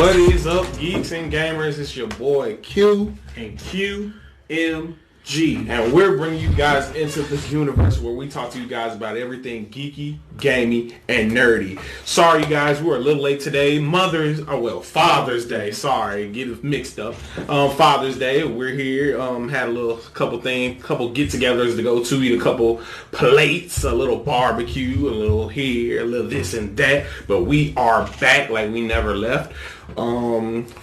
What is up, geeks and gamers? It's your boy Q and QMG. And we're bringing you guys into this universe where we talk to you guys about everything geeky, gamey, and nerdy. Sorry, you guys, we're a little late today. Father's Day. Sorry, get it mixed up. Father's Day, we're here. Had a couple get-togethers to go to, eat a couple plates, a little barbecue, a little here, a little this and that. But we are back like we never left.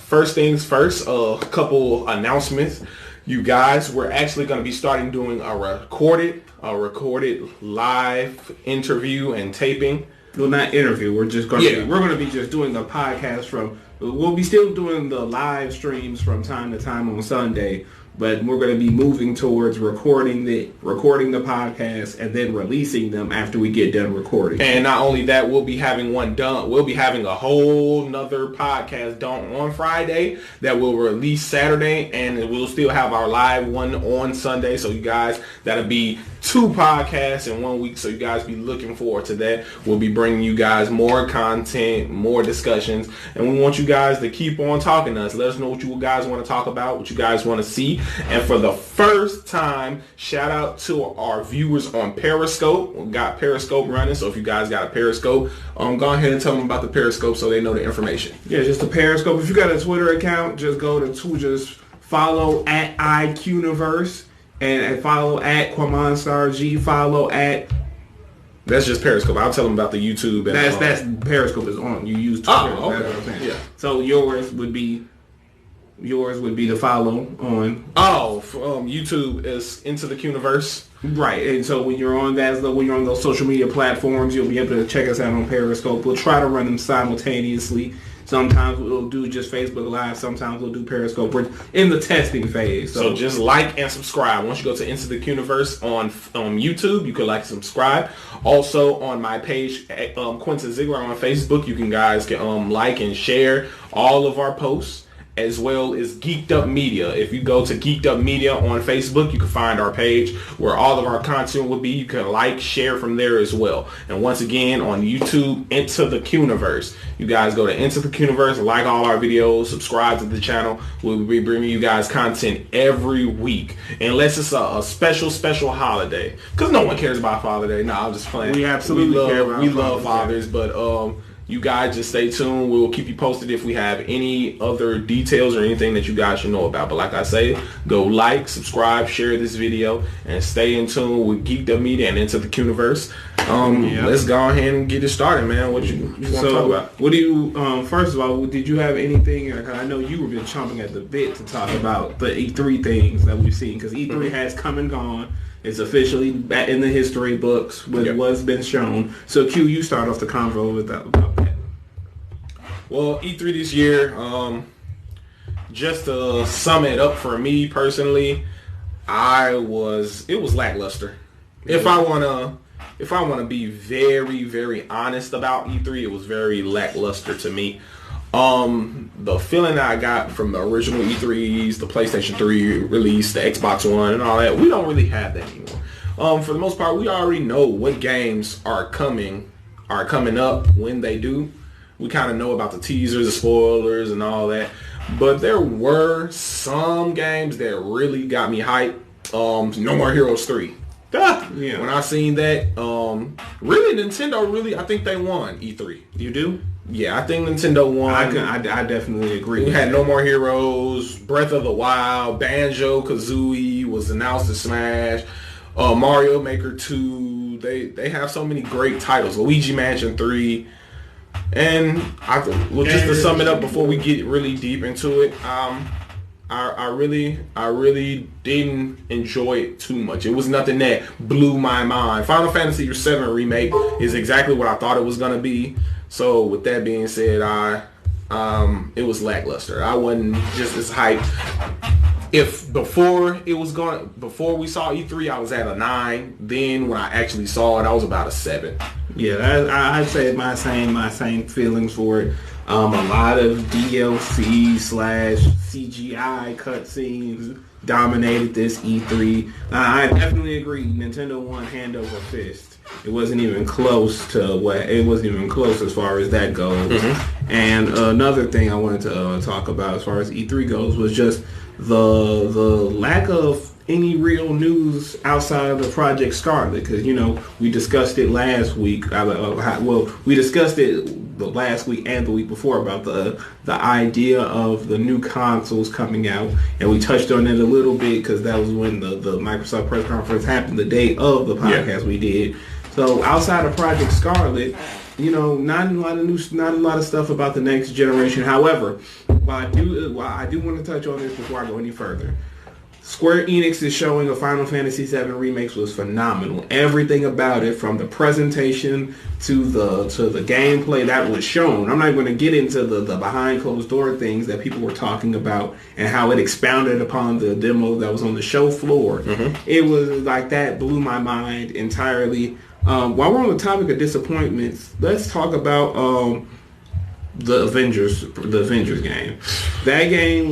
First things first, a couple announcements. You guys, we're actually going to be starting doing a recorded live interview and taping. Well, not interview. We're just going to be just doing the podcast we'll be still doing the live streams from time to time on Sunday, but we're going to be moving towards recording the podcast and then releasing them after we get done recording. And not only that, we'll be having one done. We'll be having a whole nother podcast done on Friday that we'll release Saturday, and we'll still have our live one on Sunday. So you guys, that'll be 2 podcasts in 1 week. So you guys be looking forward to that. We'll be bringing you guys more content, more discussions, and we want you guys to keep on talking to us. Let us know what you guys want to talk about, what you guys want to see. And for the first time, shout out to our viewers on Periscope. We got Periscope running, so if you guys got a Periscope, go ahead and tell them about the Periscope so they know the information. Yeah, just the Periscope. If you got a Twitter account, just go to just follow at QUNIVERSE and follow at QuamonStarG. Follow at. That's just Periscope. I'll tell them about the YouTube. And, that's Periscope is on. You use Twitter. Oh, okay. That's what I'm saying. Yeah. So yours would be to follow on. YouTube is Into the QUNIVERSE. Right, and so when you're on when you're on those social media platforms, you'll be able to check us out on Periscope. We'll try to run them simultaneously. Sometimes we'll do just Facebook Live. Sometimes we'll do Periscope. We're in the testing phase. So just like and subscribe. Once you go to Into the QUNIVERSE on YouTube, you can like and subscribe. Also on my page, Quentin Ziegler on Facebook, you guys can like and share all of our posts, as well as Geeked Up Media. If you go to Geeked Up Media on Facebook, you can find our page where all of our content will be. You can like, share from there as well. And once again, on YouTube, Into the QUNIVERSE. You guys go to Into the QUNIVERSE, like all our videos, subscribe to the channel. We'll be bringing you guys content every week, unless it's a special holiday. Because no one cares about Father's Day. No, I'm just playing. We absolutely care about We love fathers, but you guys just stay tuned. We'll keep you posted if we have any other details or anything that you guys should know about. But like I say, go like, subscribe, share this video, and stay in tune with Geeked Up Media and Into the QUNIVERSE. Let's go ahead and get it started, man. What you want to talk about? What do you, first of all, did you have anything, I know you were just chomping at the bit to talk about the E3 things that we've seen, because E3 has come and gone. It's officially back in the history books with what's been shown. So Q, you start off the convo with that. Well, E3 this year, just to sum it up for me personally, it was lackluster. If I wanna be very, very honest about E3, it was very lackluster to me. The feeling that I got from the original E3s, the PlayStation 3 release, the Xbox One, and all that, we don't really have that anymore. For the most part, we already know what games are coming up when they do. We kind of know about the teasers, the spoilers, and all that. But there were some games that really got me hyped. No More Heroes 3. Yeah. When I seen that, really Nintendo, I think they won E3. You do? Yeah, I think Nintendo won. I definitely agree. We had No More Heroes, Breath of the Wild, Banjo-Kazooie was announced to Smash, Mario Maker 2. They have so many great titles. Luigi Mansion 3. And just to sum it up before we get really deep into it, I really didn't enjoy it too much. It was nothing that blew my mind. Final Fantasy VII Remake is exactly what I thought it was gonna be. So with that being said, it was lackluster. I wasn't just as hyped. Before we saw E3, I was at a 9. Then when I actually saw it, I was about a 7. Yeah, I'd say my same feelings for it. A lot of DLC / CGI cutscenes, dominated this E3. I definitely agree. Nintendo won hand over fist. It wasn't even close as far as that goes. Mm-hmm. And another thing I wanted to talk about as far as E3 goes was just the lack of any real news outside of the Project Scarlet, because we discussed it last week. We discussed it the last week and the week before about the idea of the new consoles coming out, and we touched on it a little bit because that was when the Microsoft press conference happened the day of the podcast we did. So outside of Project Scarlet, not a lot of news, not a lot of stuff about the next generation. However, while I do want to touch on this before I go any further, Square Enix is showing a Final Fantasy VII Remake was phenomenal. Everything about it, from the presentation to the gameplay that was shown. I'm not going to get into the behind closed door things that people were talking about and how it expounded upon the demo that was on the show floor. Mm-hmm. It was like that blew my mind entirely. While we're on the topic of disappointments, let's talk about the Avengers game. That game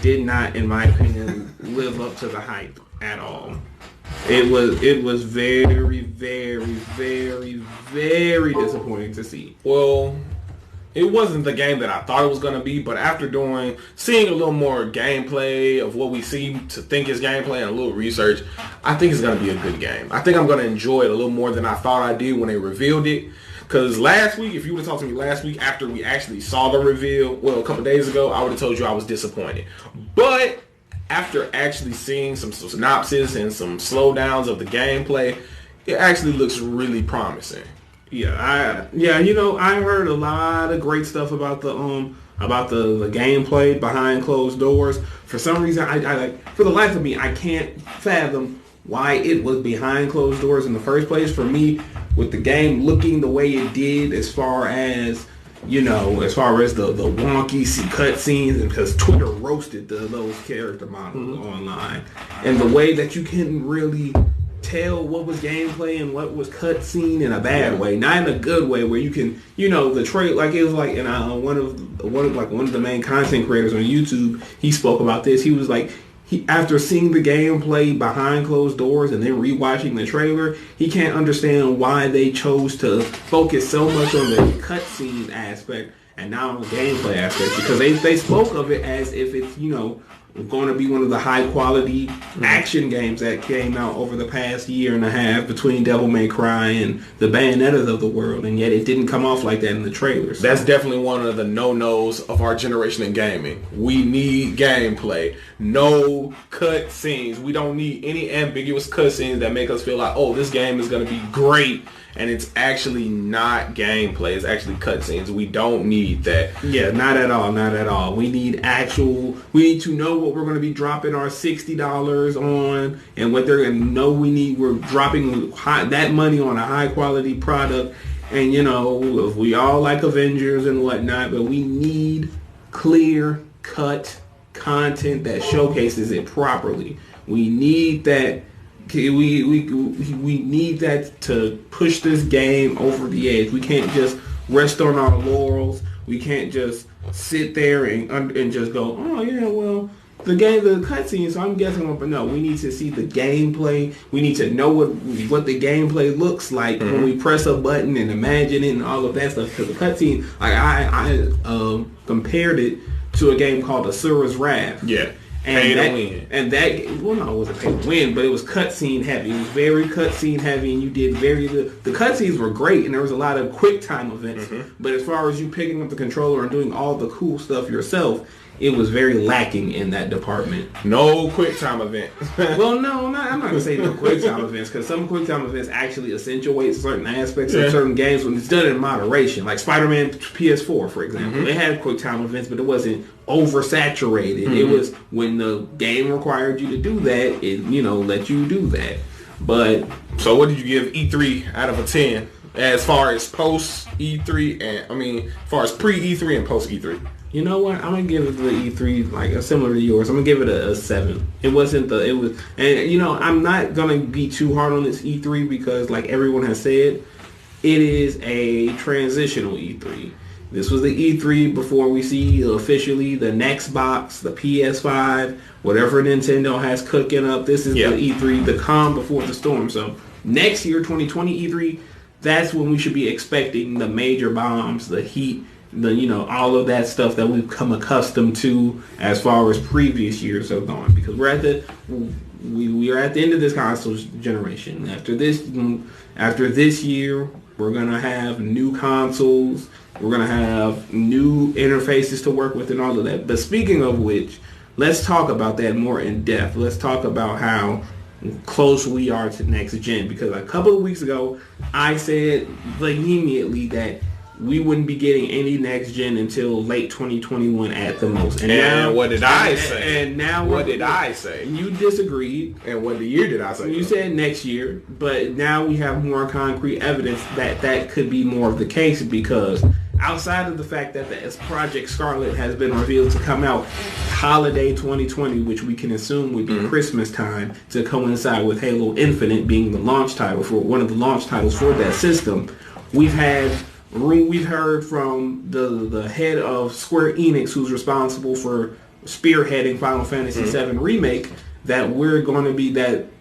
did not, in my opinion, live up to the hype at all. It was very, very, very, very disappointing to see. Well, it wasn't the game that I thought it was going to be, but after seeing a little more gameplay of what we seem to think is gameplay and a little research, I think it's going to be a good game. I think I'm going to enjoy it a little more than I thought I did when they revealed it. Because last week, if you would have talked to me last week after we actually saw the reveal, well, a couple days ago, I would have told you I was disappointed. But after actually seeing some synopsis and some slowdowns of the gameplay, it actually looks really promising. I heard a lot of great stuff about the gameplay behind closed doors. For some reason, for the life of me, I can't fathom why it was behind closed doors in the first place. For me, with the game looking the way it did, as far as the wonky cutscenes, and because Twitter roasted those character models online, and the way that you couldn't really tell what was gameplay and what was cutscene in a bad way, not in a good way, where you can, the trade, like it was like, and one of the main content creators on YouTube, he spoke about this. He was like, after seeing the gameplay behind closed doors and then rewatching the trailer, he can't understand why they chose to focus so much on the cutscene aspect and not on the gameplay aspect, because they spoke of it as if it's, going to be one of the high quality action games that came out over the past year and a half between Devil May Cry and the Bayonettas of the world, and yet it didn't come off like that in the trailers. So. That's definitely one of the no-nos of our generation in gaming. We need gameplay. No cut scenes. We don't need any ambiguous cut scenes that make us feel like, oh, this game is going to be great, and it's actually not gameplay. It's actually cutscenes. We don't need that. Yeah, not at all. Not at all. We need we need to know what we're going to be dropping our $60 on, and what they're going to know we're dropping that money on a high quality product. And, we all like Avengers and whatnot, but we need clear cut content that showcases it properly. We need that. We need that to push this game over the edge. We can't just rest on our laurels. We can't just sit there and just go, oh yeah, well, the cutscenes. So I'm guessing, but no, we need to see the gameplay. We need to know what the gameplay looks like when we press a button and imagine it and all of that stuff. Because the cutscene, I compared it to a game called Asura's Wrath. Yeah. And that it wasn't pay to win, but it was cutscene heavy. It was very cutscene heavy, and you did very good. The cutscenes were great, and there was a lot of quick time events. Mm-hmm. But as far as you picking up the controller and doing all the cool stuff yourself, it was very lacking in that department. No quick time event. Well, no, I'm not going to say no quick time events, because some quick time events actually accentuate certain aspects of certain games when it's done in moderation. Like Spider-Man PS4, for example. They had quick time events, but it wasn't oversaturated. It was when the game required you to do that, it let you do that. But so what did you give E3 out of a 10 as far as post E3 as far as pre E3 and post E3? You know what? I'm gonna give it the E3 like similar to yours. I'm gonna give it a 7. I'm not gonna be too hard on this E3 because, like everyone has said, it is a transitional E3. This was the E3 before we see officially the next box, the PS5, whatever Nintendo has cooking up. This is the E3, the calm before the storm. So next year, 2020 E3, that's when we should be expecting the major bombs, the heat, all of that stuff that we've come accustomed to as far as previous years have gone. Because we are at the end of this console generation. After this year, we're gonna have new consoles. We're gonna have new interfaces to work with and all of that. But speaking of which, let's talk about that more in depth. Let's talk about how close we are to next gen. Because a couple of weeks ago, I said immediately that we wouldn't be getting any next gen until late 2021 at the most. And now, what did I say? And now, what did I say? You disagreed. And what year did I say? You said next year, but now we have more concrete evidence that could be more of the case, because outside of the fact that the Project Scarlet has been revealed to come out holiday 2020, which we can assume would be Christmas time, to coincide with Halo Infinite being the launch title for one of the launch titles for that system, we've heard from the head of Square Enix, who's responsible for spearheading Final Fantasy VII Remake, that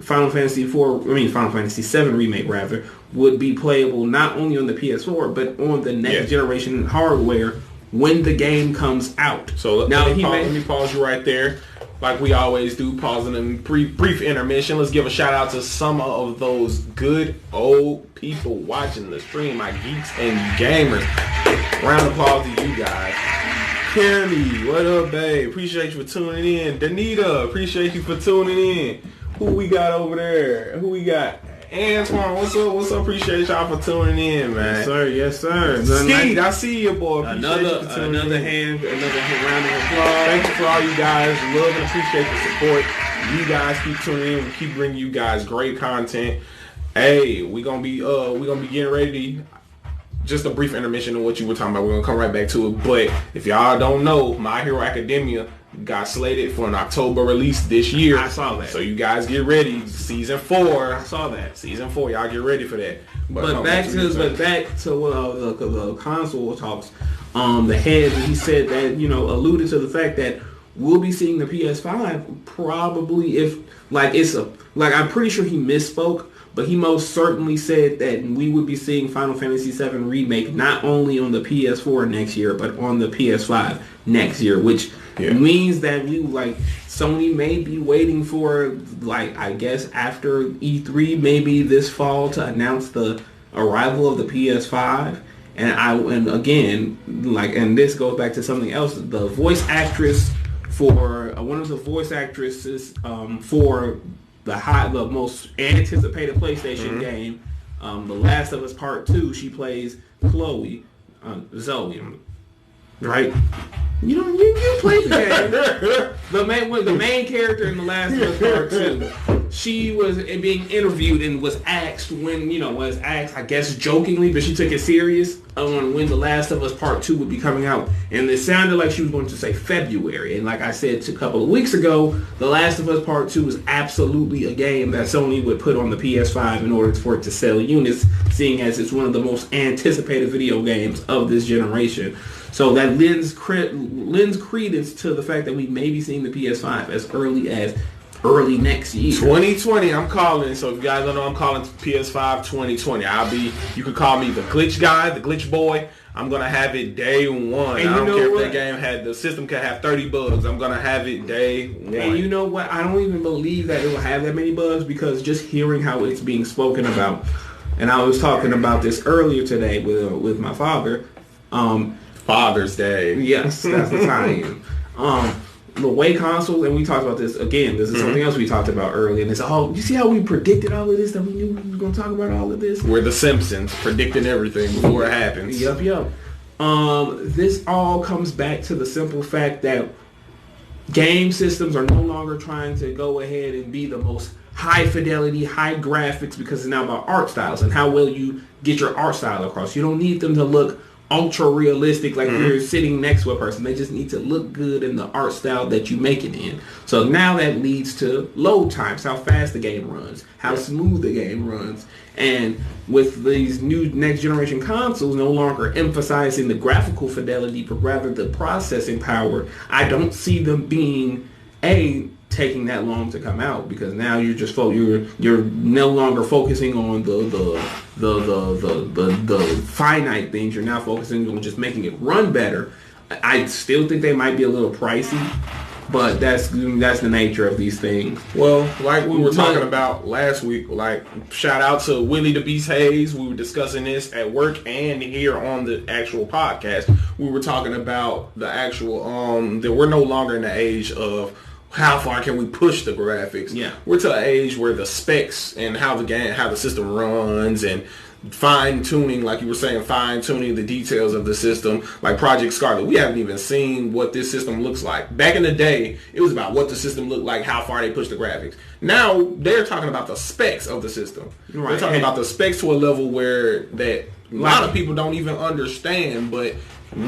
Final Fantasy VII Remake rather would be playable not only on the PS4 but on the next generation hardware when the game comes out. So let me pause you right there. Like we always do, pausing in brief intermission. Let's give a shout out to some of those good old people watching the stream, my geeks and gamers. Round of applause to you guys. Kimmy, what up, babe? Appreciate you for tuning in. Danita, appreciate you for tuning in. Who we got over there? Who we got? Antoine, what's up? What's up? Appreciate y'all for tuning in, man. Yes, sir. Skeet, I see you, boy. Another round of applause. Thank you for all you guys. Love and appreciate the support. You guys keep tuning in. We keep bringing you guys great content. Hey, we gonna be getting ready. Just a brief intermission of what you were talking about. We're gonna come right back to it. But if y'all don't know, My Hero Academia got slated for an October release this year. I saw that. So you guys get ready. Season 4. I saw that. Season 4. Y'all get ready for that. But back to the console talks. The head, he said that, alluded to the fact that we'll be seeing the PS5 probably I'm pretty sure he misspoke, but he most certainly said that we would be seeing Final Fantasy VII Remake not only on the PS4 next year, but on the PS5 next year, which means that Sony may be waiting for, I guess after E3, maybe this fall, to announce the arrival of the PS5. And again, this goes back to something else. The voice actress for one of the voice actresses for the most anticipated PlayStation game, The Last of Us Part 2, she plays Zoe, right? You played the game. The main character in The Last of Us Part 2. She was being interviewed and was asked I guess jokingly, but she took it serious, on when The Last of Us Part 2 would be coming out. And it sounded like she was going to say February. And like I said a couple of weeks ago, The Last of Us Part 2 is absolutely a game that Sony would put on the PS5 in order for it to sell units, seeing as it's one of the most anticipated video games of this generation. So that lends credence to the fact that we may be seeing the PS5 as early next year. 2020, I'm calling. So if you guys don't know, I'm calling PS5 2020. You could call me the glitch guy, the glitch boy. I'm going to have it day one. And I don't care if the system could have 30 bugs. I'm going to have it day one. And you know what? I don't even believe that it will have that many bugs, because just hearing how it's being spoken about, and I was talking about this earlier today with my father. Father's Day. Yes, that's the time. The way consoles, and we talked about this again, this is something else we talked about earlier, and it's you see how we predicted all of this, that we knew we were going to talk about all of this? We're the Simpsons, predicting everything before it happens. Yup. This all comes back to the simple fact that game systems are no longer trying to go ahead and be the most high fidelity, high graphics, because it's now about art styles and how well you get your art style across. You don't need them to look ultra realistic, like you're sitting next to a person. They just need to look good in the art style that you make it in. So now that leads to load times, how fast the game runs, how smooth the game runs. And with these new next generation consoles no longer emphasizing the graphical fidelity, but rather the processing power, I don't see them being taking that long to come out, because now you're just you're no longer focusing on the finite things. You're now focusing on just making it run better. I still think they might be a little pricey, but that's the nature of these things. Well, like we were talking about last week, like shout out to Willie the Beast Hayes. We were discussing this at work and here on the actual podcast. We were talking about the actual that we're no longer in the age of how far can we push the graphics. Yeah, we're to an age where the specs and how the system runs, and fine-tuning, like you were saying, fine-tuning the details of the system. Like Project Scarlet, we haven't even seen what this system looks like. Back in the day, it was about what the system looked like, how far they push the graphics. Now, they're talking about the specs of the system. Right. They're talking about the specs to a level where that a lot of people don't even understand, but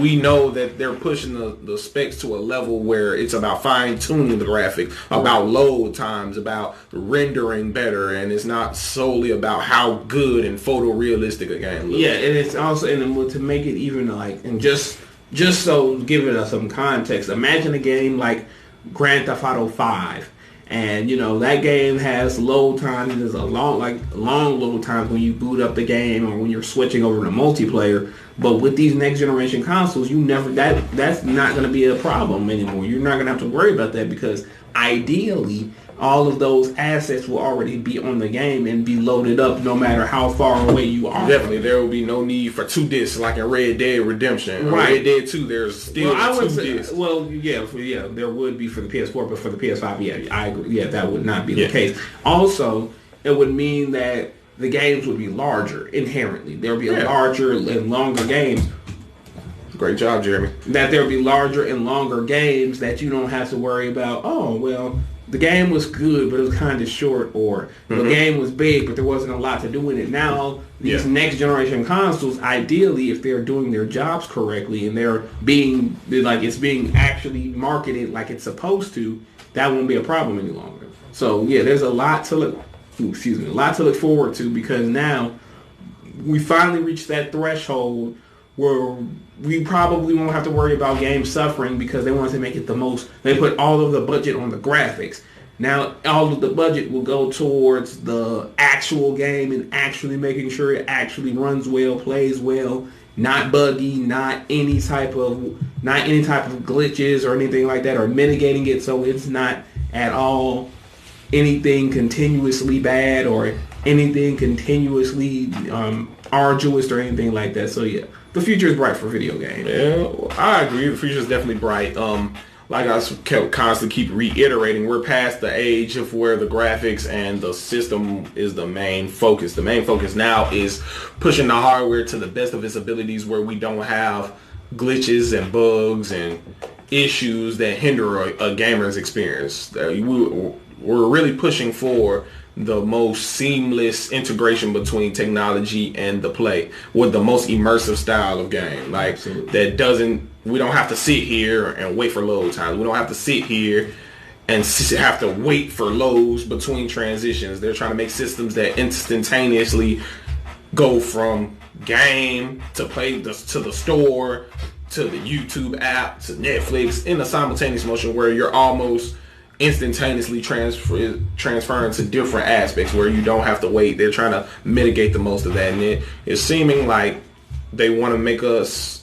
we know that they're pushing the specs to a level where it's about fine-tuning the graphics, about load times, about rendering better, and it's not solely about how good and photorealistic a game looks. Yeah, and it's also, and to make it even like, and just so give it some context, imagine a game like Grand Theft Auto 5. And that game has load times. There's a long load times when you boot up the game or when you're switching over to multiplayer. But with these next generation consoles, that's not going to be a problem anymore. You're not going to have to worry about that, because ideally all of those assets will already be on the game and be loaded up no matter how far away you are. Definitely, there will be no need for 2 discs like in Red Dead Redemption. Right. Red Dead 2, there's still 2 discs. Well, yeah, there would be for the PS4, but for the PS5, yeah, I agree. Yeah, that would not be the case. Also, it would mean that the games would be larger inherently. There would be larger and longer games. Great job, Jeremy. That there would be larger and longer games that you don't have to worry about, the game was good, but it was kind of short, or the game was big, but there wasn't a lot to do in it. Now, these next generation consoles, ideally, if they're doing their jobs correctly and it's being actually marketed like it's supposed to, that won't be a problem any longer. So yeah, there's a lot to look forward to, because now we finally reached that threshold where we probably won't have to worry about games suffering because they want to make it the most. They put all of the budget on the graphics. Now all of the budget will go towards the actual game and actually making sure it actually runs well, plays well, not buggy, not any type of glitches or anything like that, or mitigating it so it's not at all anything continuously bad or anything continuously arduous or anything like that. So yeah, the future is bright for video games. Yeah, I agree. The future is definitely bright. Like I constantly keep reiterating, we're past the age of where the graphics and the system is the main focus. The main focus now is pushing the hardware to the best of its abilities, where we don't have glitches and bugs and issues that hinder a gamer's experience. We're really pushing for the most seamless integration between technology and the play, with the most immersive style of game. Like, absolutely. We don't have to sit here and wait for load times. We don't have to sit here and have to wait for loads between transitions. They're trying to make systems that instantaneously go from game to play to the store to the YouTube app to Netflix in a simultaneous motion, where you're almost instantaneously transferring to different aspects where you don't have to wait. They're trying to mitigate the most of that, and it's seeming like they want to make us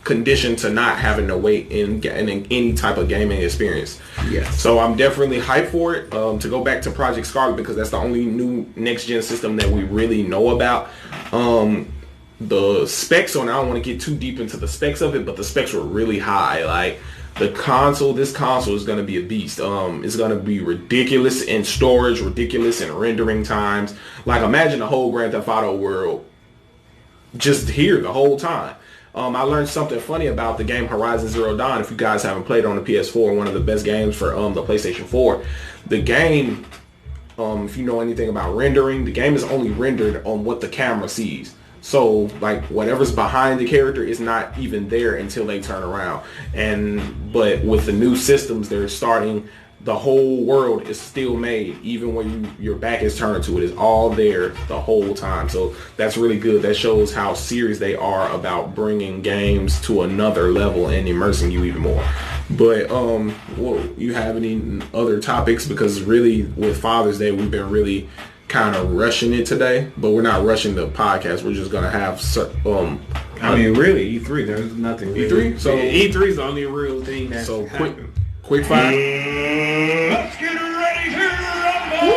conditioned to not having to wait in any type of gaming experience. Yeah. So I'm definitely hyped for it. To go back to Project Scarlet, because that's the only new next gen system that we really know about. The specs on, I don't want to get too deep into the specs of it, but the specs were really high. Like, this console is going to be a beast. It's going to be ridiculous in storage, ridiculous in rendering times. Like, imagine the whole Grand Theft Auto world just here the whole time. I learned something funny about the game Horizon Zero Dawn. If you guys haven't played it on the PS4, one of the best games for the PlayStation 4. The game, if you know anything about rendering, the game is only rendered on what the camera sees. So like whatever's behind the character is not even there until they turn around. But with the new systems, they're starting. The whole world is still made, even when your back is turned to it. It's all there the whole time. So that's really good. That shows how serious they are about bringing games to another level and immersing you even more. But you have any other topics? Because really, with Father's Day, we've been really kind of rushing it today. But we're not rushing the podcast. We're just gonna have really, E3. There's nothing. Really. E3. So E3 is the only real thing that's happened. Quick fire. Let's get ready to rumble.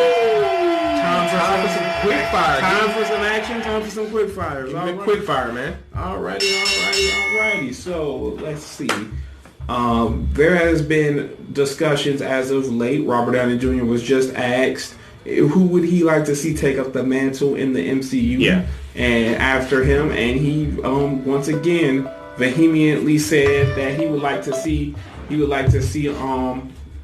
Time for some quick fire. Time for some action. Time for some quick fires. Quick fire, man. Alrighty. So let's see. There has been discussions as of late. Robert Downey Jr. was just asked who would he like to see take up the mantle in the MCU. Yeah. And after him, and he once again vehemently said that he would like to see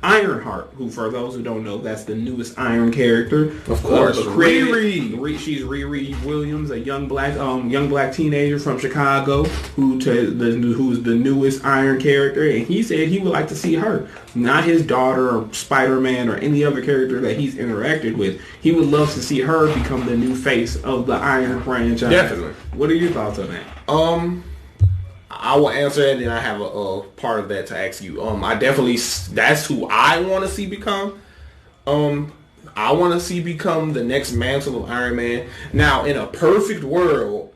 Ironheart, who, for those who don't know, that's the newest Iron character. Of course, Riri. She's Riri Williams, a young black teenager from Chicago, who's the newest Iron character. And he said he would like to see her, not his daughter or Spider-Man or any other character that he's interacted with. He would love to see her become the new face of the Iron franchise. Definitely. What are your thoughts on that? I will answer it, and then I have a part of that to ask you. That's who I want to see become. I want to see become the next mantle of Iron Man. Now, in a perfect world,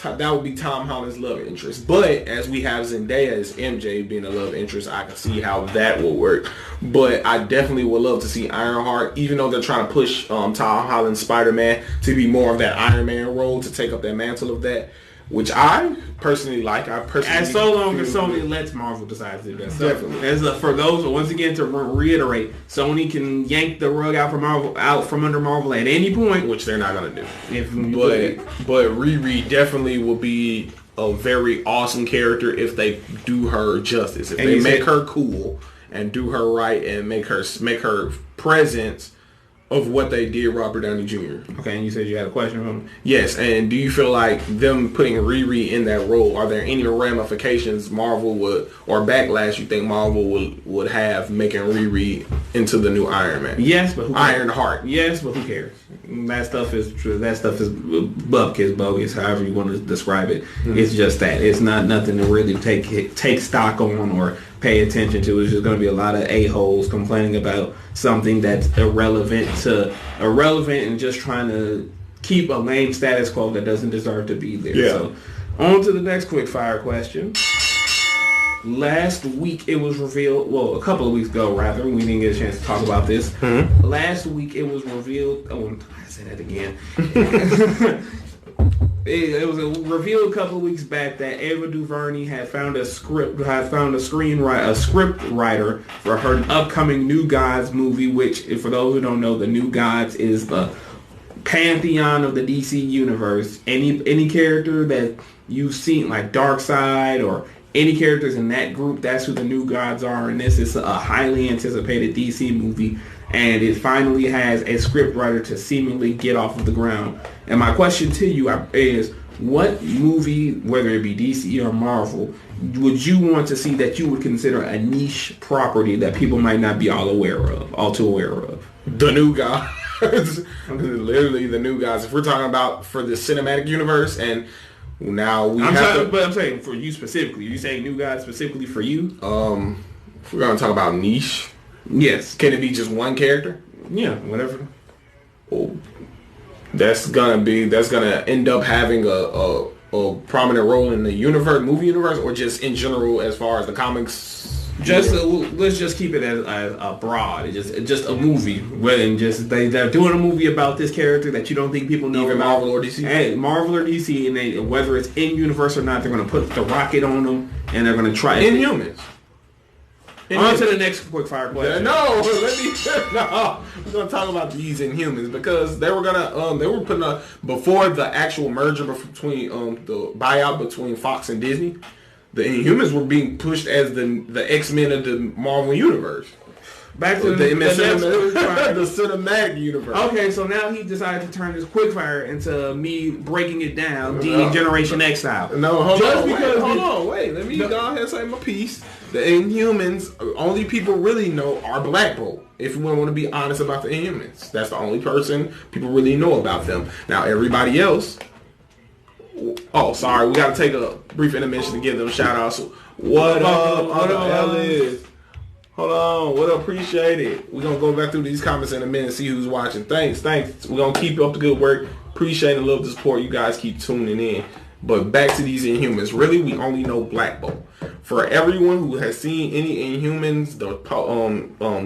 that would be Tom Holland's love interest. But as we have Zendaya as MJ being a love interest, I can see how that will work. But I definitely would love to see Ironheart, even though they're trying to push Tom Holland's Spider-Man to be more of that Iron Man role, to take up that mantle of that. Which I personally like. As so long as Sony lets Marvel decide to do that. So definitely. For those, once again, to reiterate, Sony can yank the rug out from under Marvel at any point, which they're not gonna do. But Riri definitely will be a very awesome character if they do her justice. If they make her cool and do her right and make her presence of what they did Robert Downey Jr. Okay, and you said you had a question for him? Yes, and do you feel like them putting Riri in that role, are there any ramifications Marvel would, or backlash you think Marvel would have making Riri into the new Iron Man? Yes, but who cares? Ironheart. Yes, but who cares? That stuff is bogus, however you want to describe it. Mm-hmm. It's just that. It's not nothing to really take stock on or pay attention to. It's just going to be a lot of a-holes complaining about something that's irrelevant and just trying to keep a lame status quo that doesn't deserve to be there. Yeah. So on to the next quick fire question. Last week it was revealed, well, a couple of weeks ago rather, we didn't get a chance to talk about this. Mm-hmm. Last week it was revealed, I say that again. It was revealed a couple of weeks back that Ava DuVernay had found a script writer for her upcoming New Gods movie, which, for those who don't know, the New Gods is the pantheon of the DC universe. Any character that you've seen, like Darkseid or any characters in that group, that's who the New Gods are. And this is a highly anticipated DC movie. And it finally has a script writer to seemingly get off of the ground. And my question to you is, what movie, whether it be DC or Marvel, would you want to see that you would consider a niche property that people might not be all too aware of? The New Gods. Literally the New Gods. If we're talking about for the cinematic universe, and now I'm saying for you specifically. Are you saying New Gods specifically for you? If we're going to talk about niche, yes. Can it be just one character? Yeah, whatever. Well, that's gonna end up having a prominent role in the movie universe, or just in general as far as the comics. Let's just keep it as a broad. It's just a movie. They're doing a movie about this character that you don't think people know. Even about. Marvel or DC. Hey, Marvel or DC, and whether it's in universe or not, they're going to put the rocket on them, and they're going to try Inhumans. On to the next quick fire question. No, we're gonna talk about these Inhumans because they were putting up before the actual merger between the buyout between Fox and Disney. The Inhumans were being pushed as the X-Men of the Marvel universe. Back to the cinematic universe. Okay, so now he decided to turn this quickfire into me breaking it down, Generation X style. No, hold on, wait. Let me go ahead and say my piece. The Inhumans, only people really know are Black Bolt. If we want to be honest about the Inhumans, that's the only person people really know about them. Now, everybody else. Oh, sorry. We got to take a brief intermission to give them shout outs. What up, Uncle Ellis? Hold on. What up? Appreciate it. We're going to go back through these comments in a minute and see who's watching. Thanks. We're going to keep up the good work. Appreciate and love the support. You guys keep tuning in. But back to these Inhumans. Really, we only know Black Bolt. For everyone who has seen any Inhumans, the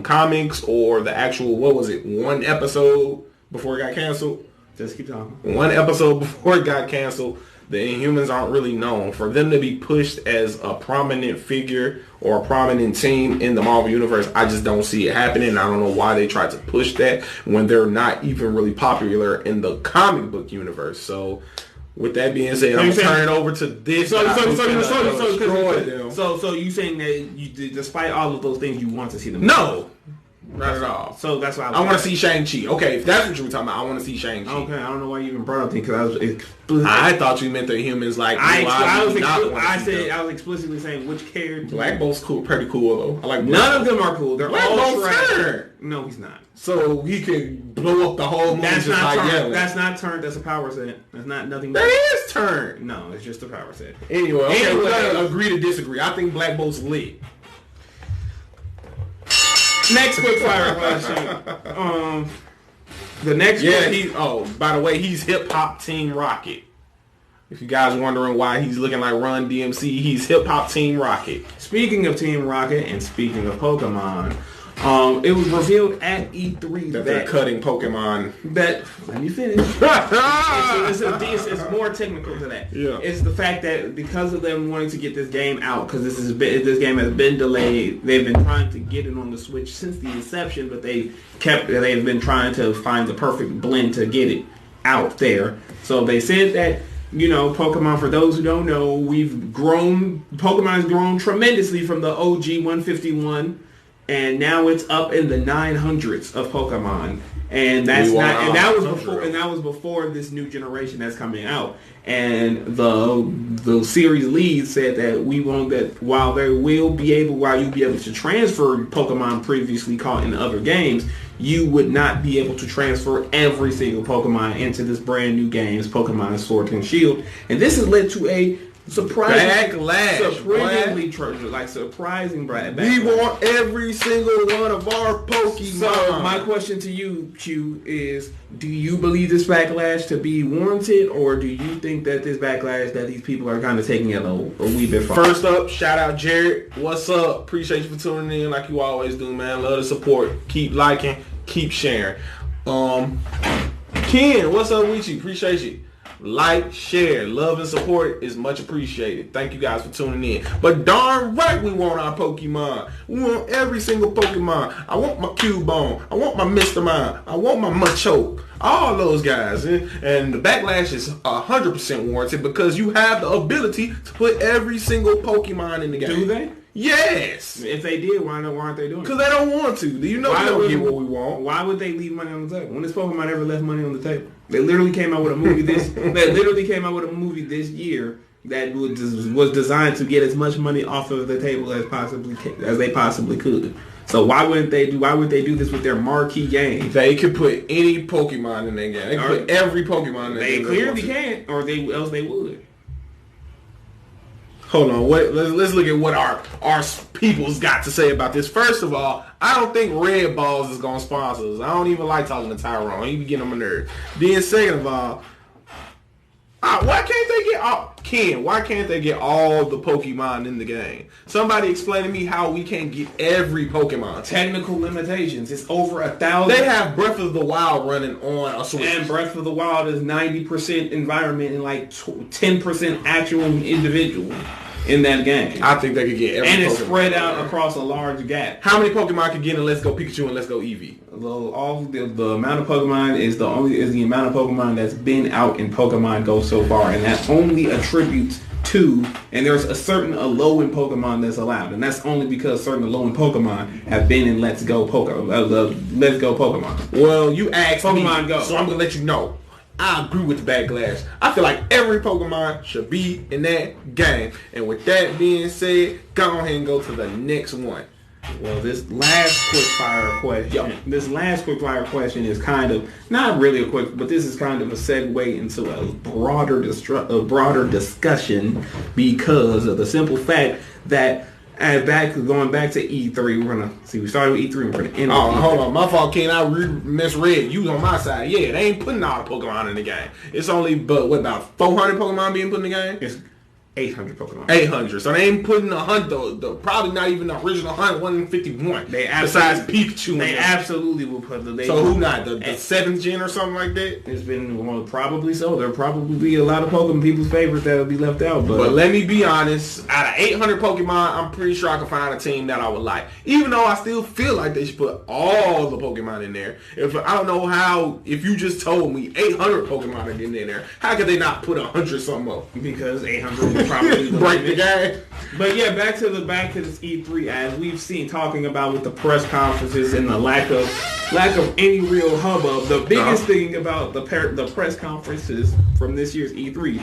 comics or the actual, one episode before it got canceled? Just keep talking. One episode before it got canceled, the Inhumans aren't really known. For them to be pushed as a prominent figure or a prominent team in the Marvel Universe, I just don't see it happening. I don't know why they tried to push that when they're not even really popular in the comic book universe. So, with that being said, I'm going to turn it over to this. So you saying that despite all of those things, you want to see them? No. Not at all. So that's why I want to see Shang-Chi. Okay, if that's what you were talking about, I want to see Shang-Chi. Okay, I don't know why you even brought up the because I thought you meant the humans like. I was explicitly saying which character. Black Bolt's cool, pretty cool though. I like. None of them are cool. They're Black all trash. No, he's not. So he can blow up the whole movie just by yelling. That's not turned. That's a power set. That's not nothing. That is turned. No, it's just a power set. Anyway, we gotta agree to disagree. I think Black Bolt's lit. Next quick fire question. The next by the way, he's Hip Hop Team Rocket. If you guys wondering why he's looking like Run DMC, he's Hip Hop Team Rocket. Speaking of Team Rocket and speaking of Pokemon, it was revealed at E3 that they're cutting Pokemon. Let me finish. It's more technical than that. Yeah. It's the fact that because of them wanting to get this game out, because this game has been delayed, they've been trying to get it on the Switch since the inception, but they've been trying to find the perfect blend to get it out there. So they said that, Pokemon, for those who don't know, Pokemon has grown tremendously from the OG 151. And now it's up in the 900s of Pokemon, and that was before this new generation that's coming out. And the series lead said that while you'll be able to transfer Pokemon previously caught in other games, you would not be able to transfer every single Pokemon into this brand new game's Pokemon Sword and Shield. And this has led to a surprising backlash. We want every single one of our Pokemon. So my question to you, Q, is: do you believe this backlash to be warranted, or do you think that this backlash that these people are kind of taking it a wee bit far? First up, shout out Jared. What's up? Appreciate you for tuning in, like you always do, man. Love the support. Keep liking, keep sharing. Ken, what's up with you? Appreciate you. Like, share, love, and support is much appreciated. Thank you guys for tuning in. But darn right we want our Pokemon. We want every single Pokemon. I want my Cubone. I want my Mr. Mime. I want my Machoke. All those guys. And the backlash is 100% warranted because you have the ability to put every single Pokemon in the game. Do they? Yes. If they did, why aren't they doing it? Because they don't want to. Do you know we don't get what we want? Why would they leave money on the table? When has Pokemon ever left money on the table? They literally came out with a movie this year that was designed to get as much money off of the table as they possibly could. So why would they do this with their marquee game? They could put any Pokemon in their game. They could put every Pokemon in their game. They clearly can't, or else they would. Hold on, let's look at what our people's got to say about this. First of all, I don't think Red Balls is going to sponsor us. I don't even like talking to Tyrone. He be getting on my nerves. Then second of all, why can't they get all the Pokemon in the game? Somebody explain to me how we can't get every Pokemon. Technical limitations. It's over 1,000. They have Breath of the Wild running on a Switch. And Breath of the Wild is 90% environment and like 10% actual individual in that game. I think they could get every Pokemon. And it's spread out across a large gap. How many Pokemon could get in Let's Go Pikachu and Let's Go Eevee? The amount of Pokemon is the amount of Pokemon that's been out in Pokemon Go so far, and that only attributes to 2, and there's a certain Alolan Pokemon that's allowed, and that's only because certain Alolan Pokemon have been in Let's Go Pokemon. Well, you asked Pokemon me, Go. so I'm gonna let you know. I agree with the backlash. I feel like every Pokemon should be in that game. And with that being said, go ahead and go to the next one. Well, this last quick fire question is kind of not really a quick, but this is kind of a segue into a broader discussion because of the simple fact that going back to E3, we started with E3, we're gonna end. Oh, hold on, my fault, Ken. I misread. You on my side? Yeah, they ain't putting all the Pokemon in the game. It's only about 400 Pokemon being put in the game. It's 800 Pokemon. 800. So they ain't putting the hunt probably not even the original hunt 151. Besides Pikachu. They absolutely will put the. So who not the 7th gen or something like that? It's been probably so. There'll probably be a lot of Pokemon people's favorites that'll be left out. But let me be honest. Out of 800 Pokemon, I'm pretty sure I can find a team that I would like. Even though I still feel like they should put all the Pokemon in there. I don't know how. If you just told me 800 Pokemon are getting in there, how could they not put 100 something up? Because 800. Probably break the game. But yeah, back to this E3, as we've seen talking about with the press conferences and the lack of any real hubbub. The biggest thing about the press conferences from this year's E3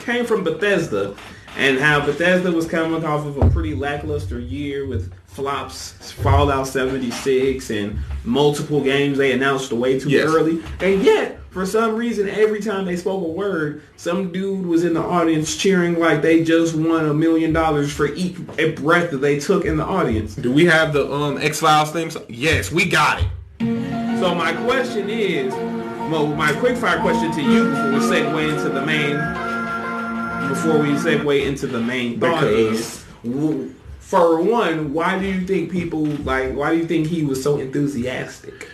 came from Bethesda, and how Bethesda was coming off of a pretty lackluster year with flops, Fallout 76, and multiple games they announced way too early, and yet for some reason, every time they spoke a word, some dude was in the audience cheering like they just won $1 million for each breath that they took in the audience. Do we have the X-Files theme song? Yes, we got it. So my question is, my quick fire question to you before we segue into the main thought is, for one, why do you think he was so enthusiastic?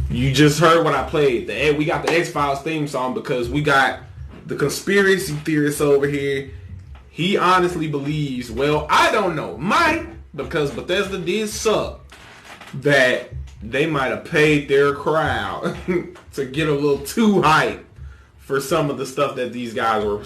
You just heard what I played. We got the X-Files theme song because we got the conspiracy theorist over here. He honestly believes, well, I don't know, because Bethesda did suck, that they might have paid their crowd to get a little too hype for some of the stuff that these guys were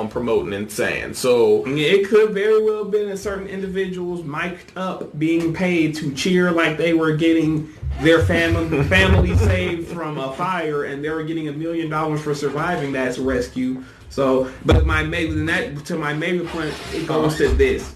promoting and saying. So it could very well have been certain individuals mic'd up being paid to cheer like they were getting their family saved from a fire, and they were getting $1 million for surviving that rescue. So, but to my major point, it goes to this.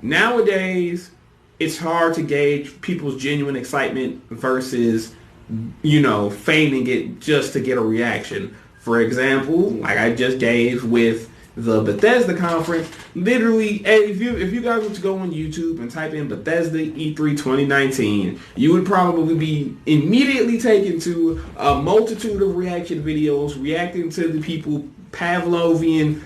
Nowadays, it's hard to gauge people's genuine excitement versus, feigning it just to get a reaction. For example, like I just gave with the Bethesda conference, literally, if you guys were to go on YouTube and type in Bethesda E3 2019, you would probably be immediately taken to a multitude of reaction videos reacting to the people Pavlovian,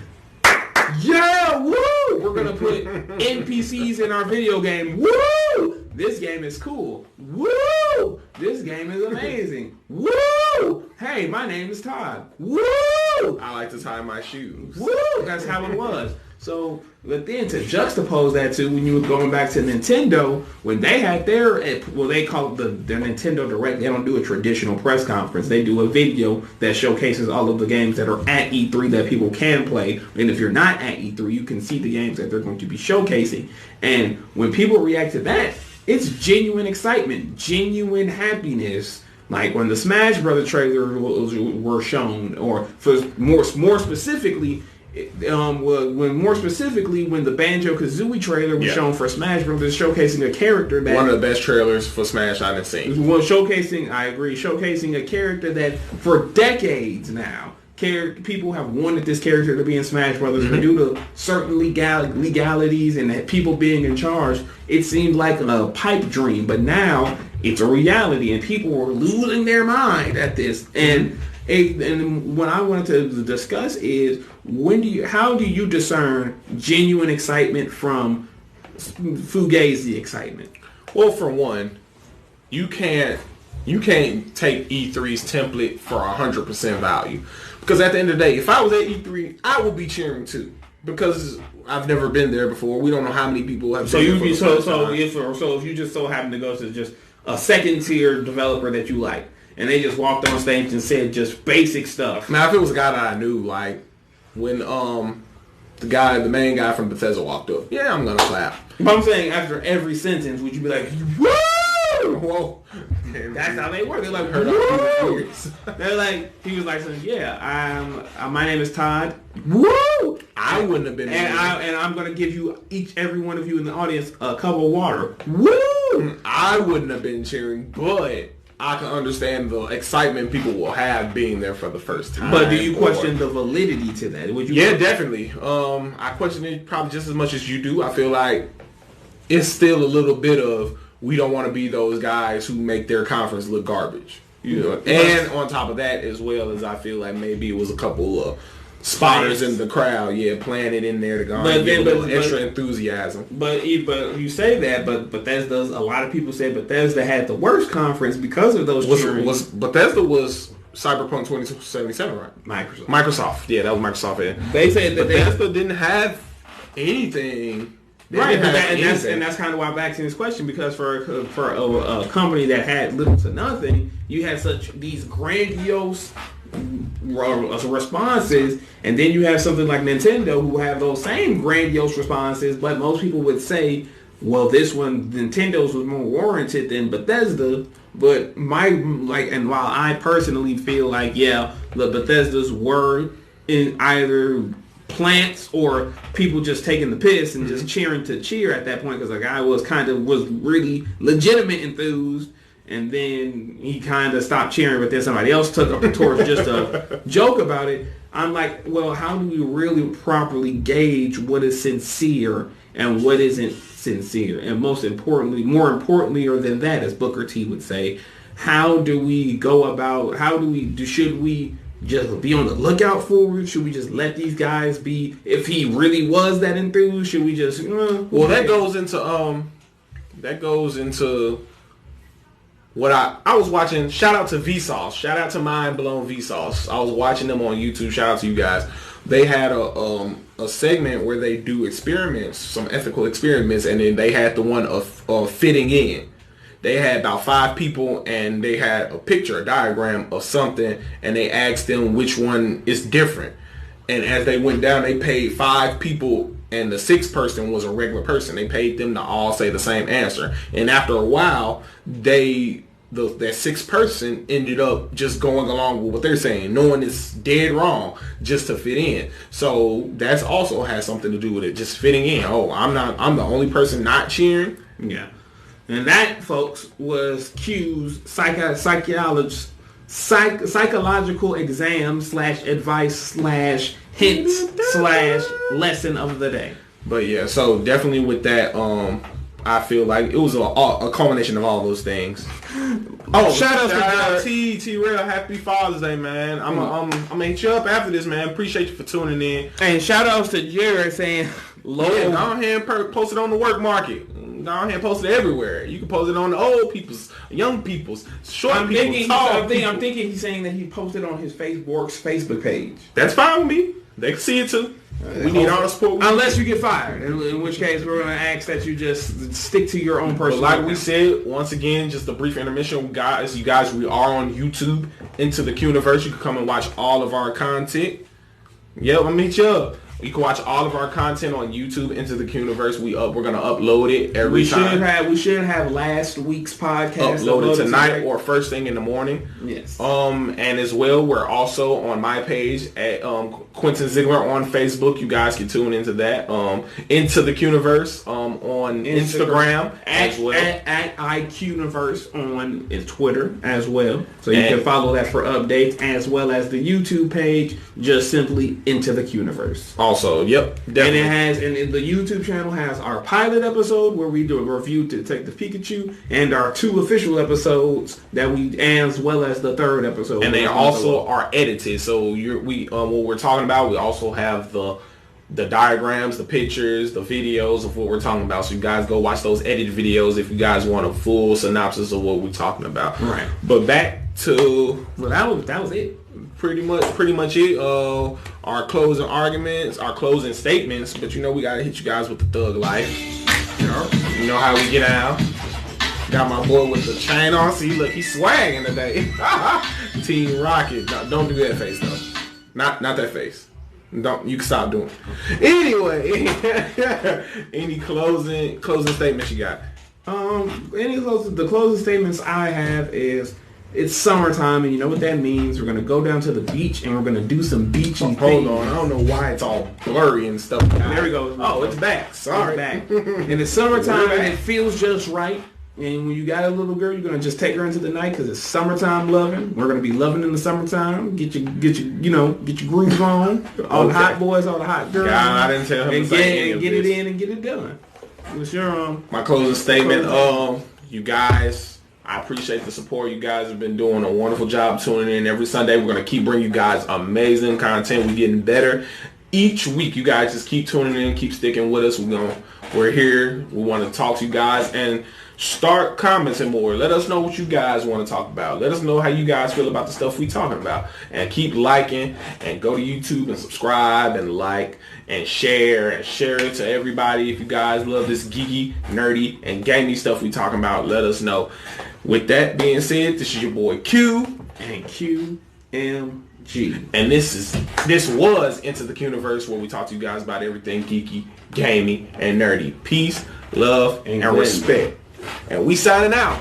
yeah, woo! We're going to put NPCs in our video game. Woo! This game is cool. Woo! This game is amazing. Woo! Hey, my name is Todd. Woo! I like to tie my shoes. Woo! That's how it was. So, but then to juxtapose that to when you were going back to Nintendo, when they had they call it their Nintendo Direct. They don't do a traditional press conference. They do a video that showcases all of the games that are at E3 that people can play. And if you're not at E3, you can see the games that they're going to be showcasing. And when people react to that, it's genuine excitement, genuine happiness. Like when the Smash Brothers trailer were shown, or for more specifically, when the Banjo-Kazooie trailer was shown for Smash Brothers, showcasing a character that... One of the best trailers for Smash I've seen. Well, showcasing a character that for decades now, people have wanted this character to be in Smash Brothers, but due to certain legalities and people being in charge, it seemed like a pipe dream. But now it's a reality, and people were losing their mind at this. And what I wanted to discuss is how do you discern genuine excitement from fugazi excitement? Well, for one, you can't take E3's template for 100% value, because at the end of the day, if I was at E3, I would be cheering too, because I've never been there before. We don't know how many people have. So if you just so happen to go to just a second tier developer that you like, and they just walked on stage and said just basic stuff. Now, if it was a guy that I knew, like when the main guy from Bethesda walked up. Yeah, I'm gonna clap. But I'm saying after every sentence, would you be like, woo? Whoa. That's how they work. They're like, Heard woo. They're like, he was like, yeah, my name is Todd. Woo! I wouldn't have been. And I'm gonna give you every one of you in the audience a cup of water. Woo! I wouldn't have been cheering, but I can understand the excitement people will have being there for the first time. But do you question the validity to that? Would you? Yeah, definitely. I question it probably just as much as you do. I feel like it's still a little bit of, we don't want to be those guys who make their conference look garbage. You know? And on top of that, as well as I feel like maybe it was a couple of spotters in the crowd, playing it in there to go and get a little extra enthusiasm. But you say that, but Bethesda's, a lot of people say Bethesda had the worst conference because of those cheering. Bethesda was Cyberpunk 2077, right? Microsoft. Yeah, that was Microsoft. Yeah. They said that Bethesda didn't have anything. Right, and that's kind of why I'm asking this question, because for a company that had little to nothing, you had these grandiose responses, and then you have something like Nintendo who have those same grandiose responses, but most people would say, well, this one, Nintendo's was more warranted than Bethesda. But and while I personally feel like, the Bethesdas were in either plants or people just taking the piss and just cheering to cheer at that point, because the guy was really legitimate enthused, and then he kind of stopped cheering, but then somebody else took up the torch just to joke about it. I'm like, well, how do we really properly gauge what is sincere and what isn't sincere? And more importantly than that, as Booker T would say, how do we go about, should we just be on the lookout for it? Should we just let these guys be? If he really was that enthused, should we just? Well, that goes into what I was watching. Shout out to Vsauce. Shout out to Mind Blown Vsauce. I was watching them on YouTube. Shout out to you guys. They had a segment where they do experiments, some ethical experiments, and then they had the one of fitting in. They had about 5 people, and they had a diagram of something, and they asked them which one is different. And as they went down, they paid 5 people, and the 6th person was a regular person. They paid them to all say the same answer. And after a while, that 6th person ended up just going along with what they're saying, knowing it's dead wrong, just to fit in. So that's also has something to do with it, just fitting in. Oh, I'm the only person not cheering. Yeah. And that, folks, was Q's psychological exam / advice / hints / lesson of the day. But yeah, so definitely with that, I feel like it was a culmination of all those things. Oh, shout out to T-Rail. Happy Father's Day, man. I'm gonna hit you up after this, man. Appreciate you for tuning in. And shout outs to Jared saying, go ahead and post it on the work market. Go ahead and post it everywhere. You can post it on the old people's, young people's, short people's, tall people. I'm thinking he's saying that he posted on his Facebook page. That's fine with me. They can see it too. We need all the support. Unless you get fired, in which case we're going to ask that you just stick to your own personal. But like we said, once again, just a brief intermission, guys. You guys, we are on YouTube, Into the QUNIVERSE. You can come and watch all of our content. Yep, I'll meet you up. You can watch all of our content on YouTube, Into the QUNIVERSE. We're gonna upload it every time. We should have last week's podcast uploaded tonight or first thing in the morning. Yes. And as well, we're also on my page at Quentin Ziegler on Facebook. You guys can tune into that. Into the QUNIVERSE on Instagram as well. At iQUniverse on Twitter as well. So you can follow that for updates, as well as the YouTube page, just simply Into the QUNIVERSE. Also, yep, definitely. And the YouTube channel has our pilot episode where we do a review to Detective Pikachu, and our 2 official episodes as well as the 3rd episode. And they also are edited. So what we're talking about, we also have the diagrams, the pictures, the videos of what we're talking about. So you guys go watch those edited videos if you guys want a full synopsis of what we're talking about. Right. But back to that was it. Pretty much it. Our closing arguments, our closing statements, but we gotta hit you guys with the thug life. You know how we get out. Got my boy with the chain on. See, look, he's swagging today. Team Rocket. No, don't do that face though. Not that face. Don't you can stop doing it. Anyway, any closing statements you got? The closing statements I have is it's summertime, and you know what that means. We're gonna go down to the beach and we're gonna do some beachy things. Hold on, I don't know why it's all blurry and stuff. There we go. Oh, it's back. Sorry. It's back. And it's summertime and it feels just right. And when you got a little girl, you're gonna just take her into the night because it's summertime loving. We're gonna be loving in the summertime. Get your groove on. All the hot boys, all the hot girls. God, I didn't tell him and to say get it in and get it done. What's your my closing statement? You guys. I appreciate the support. You guys have been doing a wonderful job tuning in every Sunday. We're going to keep bringing you guys amazing content. We're getting better each week. You guys just keep tuning in, keep sticking with us. We're here. We want to talk to you guys and start commenting more. Let us know what you guys want to talk about. Let us know how you guys feel about the stuff we talking about. And keep liking and go to YouTube and subscribe and like and share it to everybody. If you guys love this geeky, nerdy, and gaming stuff we talking about, let us know. With that being said, this is your boy Q and QMG. And this was Into the QUNIVERSE, where we talk to you guys about everything geeky, gaming, and nerdy. Peace, love, and respect. And we signing out.